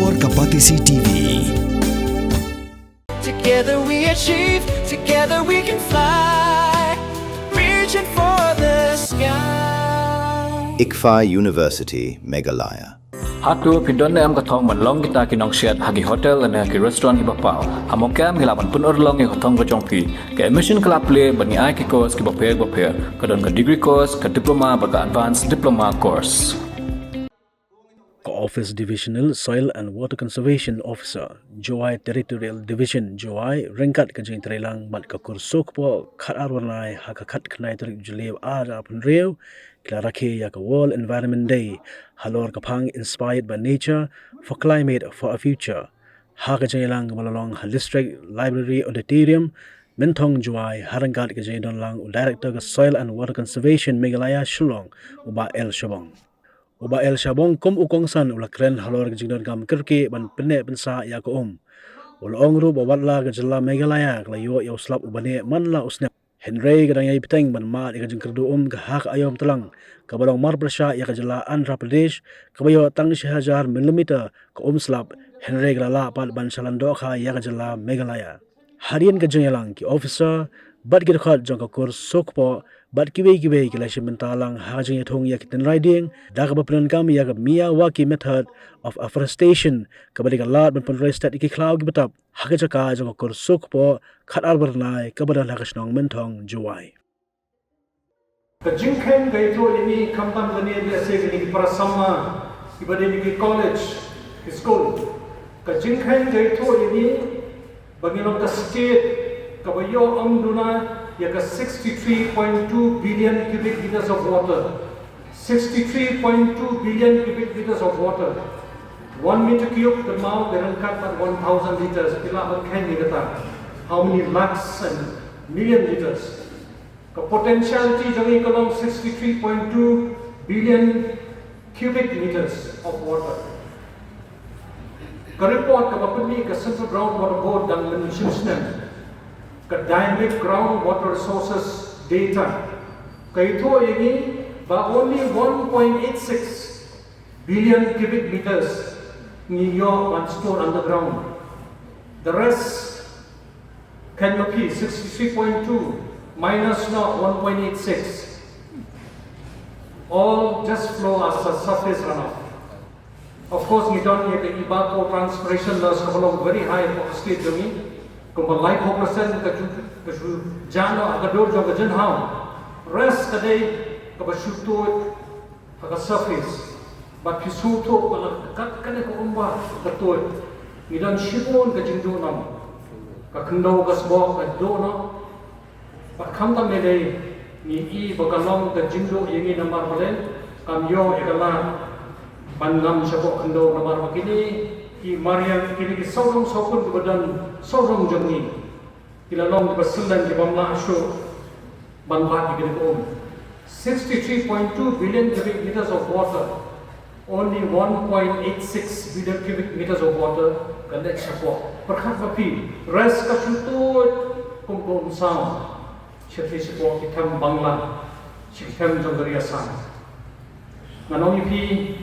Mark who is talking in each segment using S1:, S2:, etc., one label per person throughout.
S1: Halor Kapatisi TV.
S2: Together we achieve, together we can fly, reaching for the sky.
S3: ICFA University, Meghalaya.
S4: Hatu pidon am katong manlong kita kinong shed hagi hotel dan hagi restaurant ibapau. Hamokam hilapan pun orlong yang katong kejongpi. Ke emission kelap play bani ai ki course ki bapel kadon ke degree course ke diploma baga advanced diploma course.
S5: Office Divisional Soil and Water Conservation Officer Joai Territorial Division Joai Rengkat Kajing Trelang Bat Kakur Sokpo Khat Arwanai Haka Khat Knai Terik Julew Ara Punreu Klarake Yaka World Environment Day Halor Kapang Inspired by Nature for Climate for a Future Haka Jailang Malalong District Library Auditorium Mentong Joai Harangkat Kajing Donlang Director of Soil and Water Conservation Meghalaya Shillong Uba El Shabong Uba El Shabong kum ukongsan ula kren halor gejingdon kam kerke ban penne pensa ya ko ula ongru bawatla gejala Meghalaya klayo yo slap ubane manla usnep Henry gadang yai piteng ban ma de gejing kerdu ga hak ayom telang kabalong mar prasha ya gejala Andhra Pradesh kabayo tang 1000 mm ko slap Henry galala pat ban Shalan Dohkha ya gejala Meghalaya harian gejing yalang ki officer bad gidkhat jong kakur sokpo bat kiwe kilasi mentalang hajing thong ya kiten riding daga baplan kam ya mia waki method of reforestation kabali galat ban restat iki klau gi batap haga jaka jong kakur sokpo khat arbernai kabadan hakasnong mentong juai
S6: ka jingkhen gai to ini kamtam gani le se gani para sama ibade ni college school ka jingkhen gai to ini bangilong ka state Kabayo Duna yaka 63.2 billion cubic meters of water. 63.2 billion cubic meters of water. 1 meter cube the mouth they cut at 1,000 liters. How many lakhs and million liters? The potentiality jangi kalong 63.2 billion cubic meters of water. Ka report kapapuni ka Central Groundwater Board dan mention dynamic groundwater resources data. Kaito ini ba only 1.86 billion cubic meters niyo one store underground. The rest can be 63.2 minus not 1.86. All just flow as a surface runoff. Of course, we don't need the evapotranspiration loss very high for state domain. Kung light 4% ka jano agador jo gajan haw rest kadai ka bashuto ka surface but pisuto ka kat ko umba ka toy idan shibon ka jindo nam ka khndo ka sbo ka do no pa khamta me dei ni I bakalong ka jindo yengi namar balen kam yo egala bandam shabo khndo namar makini ki Mariam kini ki sorong sokun ke badan sorong jangi kilalong di basilan di bamla asyo banbat di kini 63.2 billion cubic meters of water only 1.86 billion cubic meters of water kandet syapo perkhat bapi res ka syutut kum sama syati syapo kitam bangla syikam janggariasan nanong ipi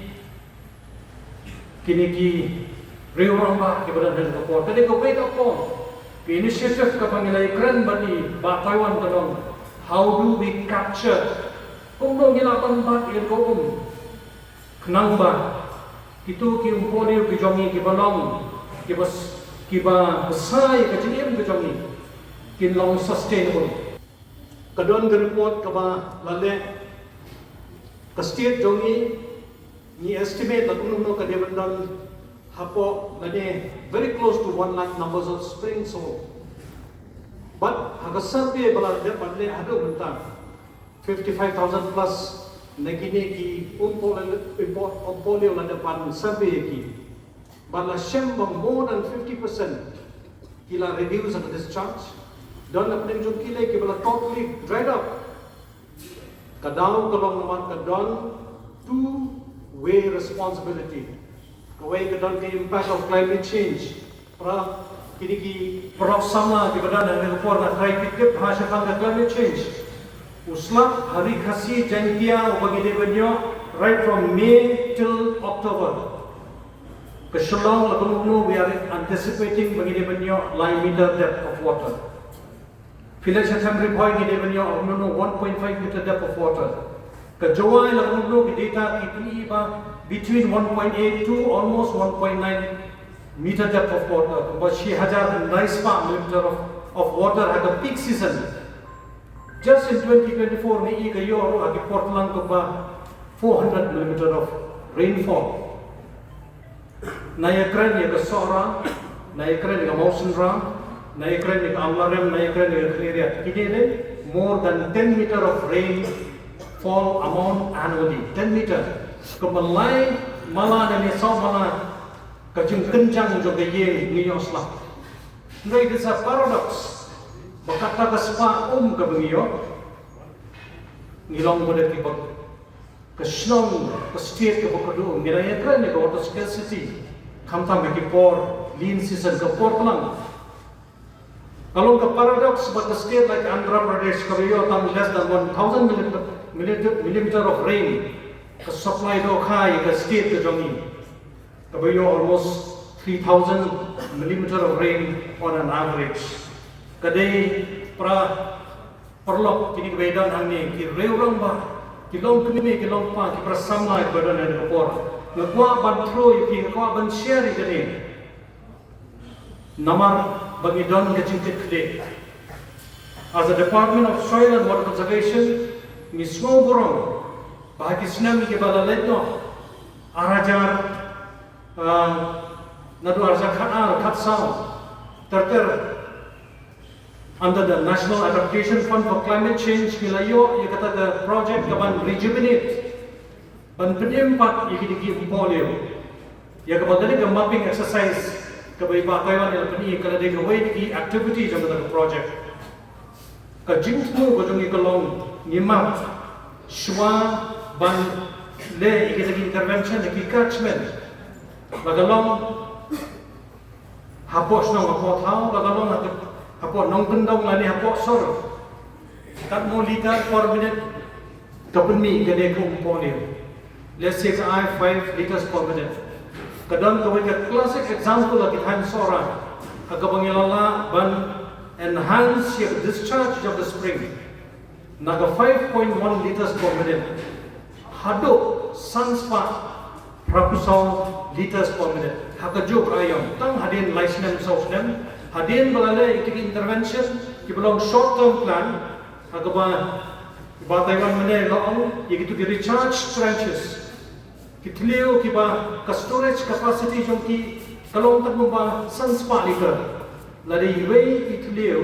S6: kini ki Riorang ba kepada negara kapal. Tadi kau baik apa? Inisiatif kapangilai keren bani ba Taiwan tolong. How do we capture? Kung gilapan ba iyan ko kenang ba? Itu ki umponi kijongi kibalong kiba besai kecilin kijongi kinlong sustainable. Kadon report kaba lale kastit jongi ni estimate lagunung kadebandon hapo lade very close to 1 lakh numbers of springs so but hagasar be bala de padle ado benta 55,000 plus nagini ki umpolio la de pan survey ki bala shembang more than 50% kila reduce the discharge don apne jo kile ki bala totally dried up kadang kalong naman kadon two-way responsibility kawai kadang ke impact of climate change pra kini ki pra sama di badan dan report na kai pitip bahasa kan climate change uslah hari khasi jantia bagi banyo right from May till October Ke Shalan lagu we are anticipating begini banyak line meter depth of water. Village Assembly Point ini banyak 1.5 meter depth of water. Ke Jawai lagu data kita ba between 1.8 to almost 1.9 meter depth of water. But she has a nice millimeter of water at the peak season. Just in 2024, ni kayo agi Portland ko ba 400 millimeter of rainfall. Nayakran ya ke Sora, nayakran ya ke Mountain Ram, nayakran ya ke Amlarem, nayakran ya ke Cleria. Kini more than 10 meter of rainfall amount annually. 10 meter. Kemalai malah dan esau malah kajung kencang juga ye ngiyos lah. Ngai it is a paradox. Bakata kaspa ke bengiyo ngilong bodet kibak kesnong ke state ke bokodu niraya kran ya water scarcity kamta mekipor lean season ke Portland. Kalau ke paradox but the state like Andhra Pradesh kabiyo tam less than 1,000 millimeter of rain ke supply Dohkha ke state ke jongi kabiyo almost 3,000 millimeter of rain on an average. Kadai perlok kini kebedan hangni ki reurang ba ki long kini ki long pa ki prasamna ki badan ada kopor ngakwa ban thro ki ngakwa ban share ikani namar bagi don ke cintit kede. As a Department of Soil and Water Conservation ni semua borong bahagi senam ki balaletno arajar nadu arajar khatsau terter under the National Adaptation Fund for Climate Change Milayo, you kata the project kaban rejuvenate ban penimpat iki polio ya kaban tadi ke mapping exercise kabai ba kaiwan ya pani kala de way ki activity jang the project ka jingmu go jong ikolong nimam shwa ban le iki intervention iki catchment lagalong hapos nang hapot hau lagalong Hapo nong kendong lani hapo sor. Kat mo liter per minute kapun mi gede ko polio. Let's say I 5 liters per minute. Kadang to a classic example of hand sora. Agabangilala ban enhance your discharge of the spring. Naga 5.1 liters per minute. Hado sunspa rapusau liters per minute. Hakajuk ayon tang hadin license sosnem. Hadin balale ikik intervention ki belong short term plan agaba bataiwan mane long ikitu ki recharge trenches ki tleo ki ba ka storage capacity jong ki kalong tak ba sunspa liter lari way itleo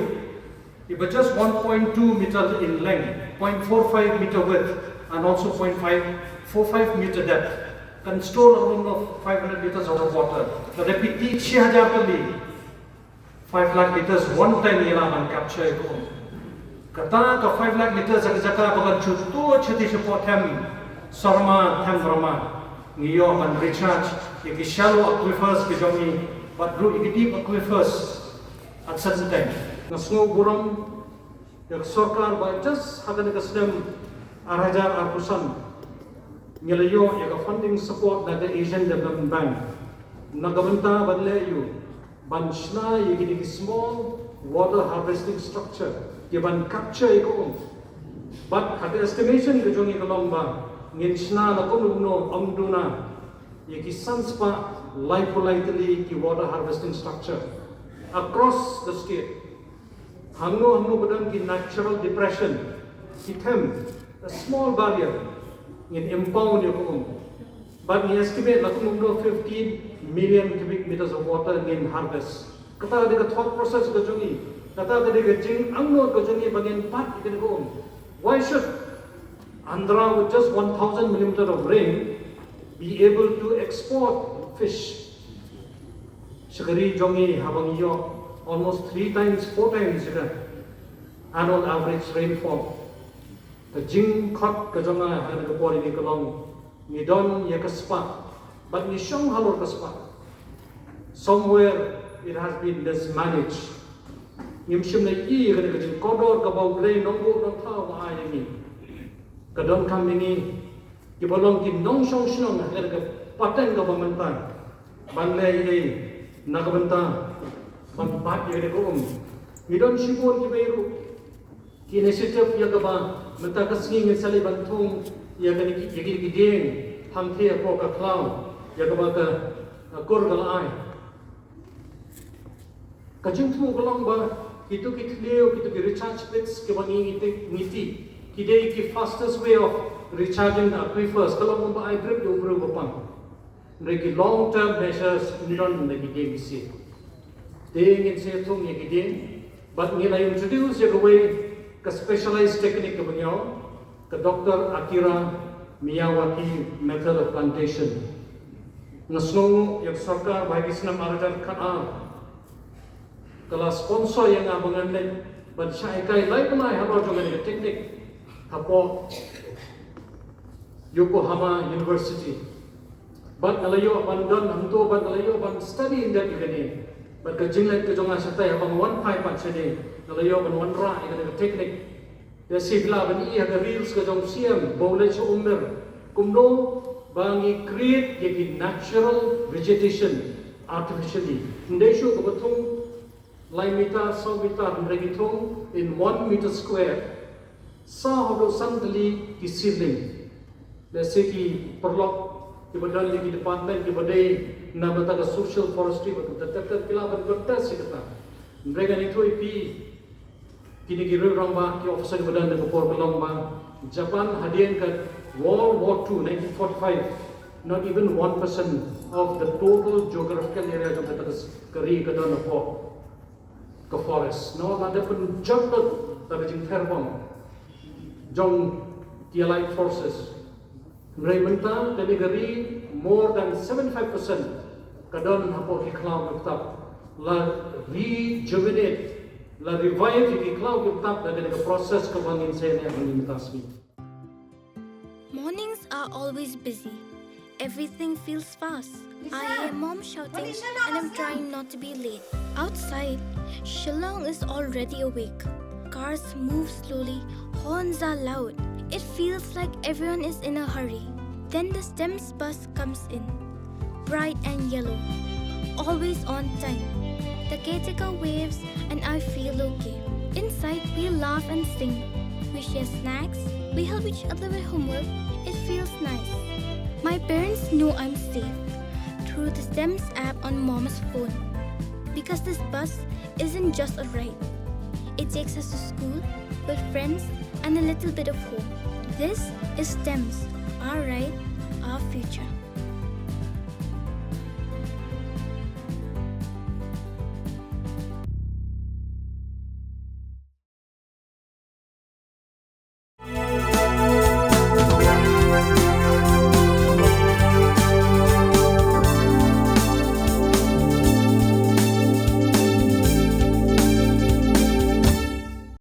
S6: iba just 1.2 meter in length 0.45 meter width and also 0.545 meter depth can store a room of 500 liters of water the repeat 6000 kali 5 lakh liters one time ilaman capture ko. Kata ka 5 lakh liters jaka baga chutu chiti support hem sarma hem rama ngiyo man recharge iki shallow aquifers ki jomi but ru iki deep aquifers at certain time. Nasno burong yak sarkar by just hagan ka sedem arajar apusan ngelayo yak funding support dari Asian Development Bank nagabenta badle yu Banshna yiki small water harvesting structure given capture iko but at the estimation ke jongi kalong ba ngin shna na ko no Duna yiki sunspa lipolytely ki water harvesting structure across the state hangno badan ki natural depression item a small barrier ngin impound yoko but we estimate na ko 15 million cubic meters of water in harvest. Kata ada thought process kejongi, kata ada jing angno kejongi bagian part ikan ko. Why should Andhra with just 1,000 millimeter of rain be able to export fish? Shagari jongi habang iyo almost 3 times, 4 times annual average rainfall. The jing kot kejonga ada kepori ni kelong nidon ya kespa. But ni shong halor kaspa. Somewhere it has been mismanaged. Nimshim na i kada kajin kodor kabaw grey nongbo nong tao ma ay ni. Kadon kami ni kibalong kin nong shong shnong kada ka paten ka pamantan. ban le ini nakabenta ban bat ye ko midon shibon ki beru ki initiative ya gaba menta kasngin sali bantung ya kan ki gideng ham the ko ka cloud ya gaba ka kor galai kajung tu golong ba itu kitleo kitu ki recharge pits ke bangi ngiti kidei ki fastest way of recharging the aquifers kalau ba I drip yo bro bapang regi long term measures midon lagi game si ding in se thung ye gideng but ni la introduce ya way ka specialized technique ke banyo ka Dr. Akira Miyawaki method of plantation ngasnong yang sarkar bagi senam aradan kana kalau sponsor yang abangan len bansai kai lai panai haro jangan ni teknik hapo Yokohama University but nalayo abandon hamto but nalayo ban study in that igani but ka jinglet ke jonga satai abang one pai pan sene nalayo ban one ra igani teknik ya sibla ban I ha reels ke jong siam bole so umber kumno bangi create yaki natural vegetation artificially ndesho ko batung lai meter so meter regitong in 1 meter square sa hodo sandali ki ceiling basically perlok ki badan lagi department ki badai na bata ka social forestry batu tetap kilaban kertas sikata mereka ni tu ipi kini ki ramba ki officer badan de por belong ba Japan hadian ke World War II 1945 not even 1% of the total geographical area of the kari ke dan ke forest no ada pun jump tak jing terbang jong the allied forces mereka dari negeri more than 75% kadang hapo ki cloud tetap la rejuvenate la revive ki cloud tetap dari ke proses kebangin saya yang limitasi.
S1: Mornings are always busy. Everything feels fast. I hear mom shouting and I'm trying not to be late. Outside, Shalan is already awake. Cars move slowly, horns are loud. It feels like everyone is in a hurry. Then the STEMS bus comes in, bright and yellow, always on time. The caretaker waves and I feel okay. Inside, we laugh and sing. We share snacks, we help each other with homework. It feels nice. My parents know I'm safe through the STEMS app on mom's phone. Because this bus isn't just a ride. It takes us to school with friends and a little bit of hope. This is STEMS, our ride, our future.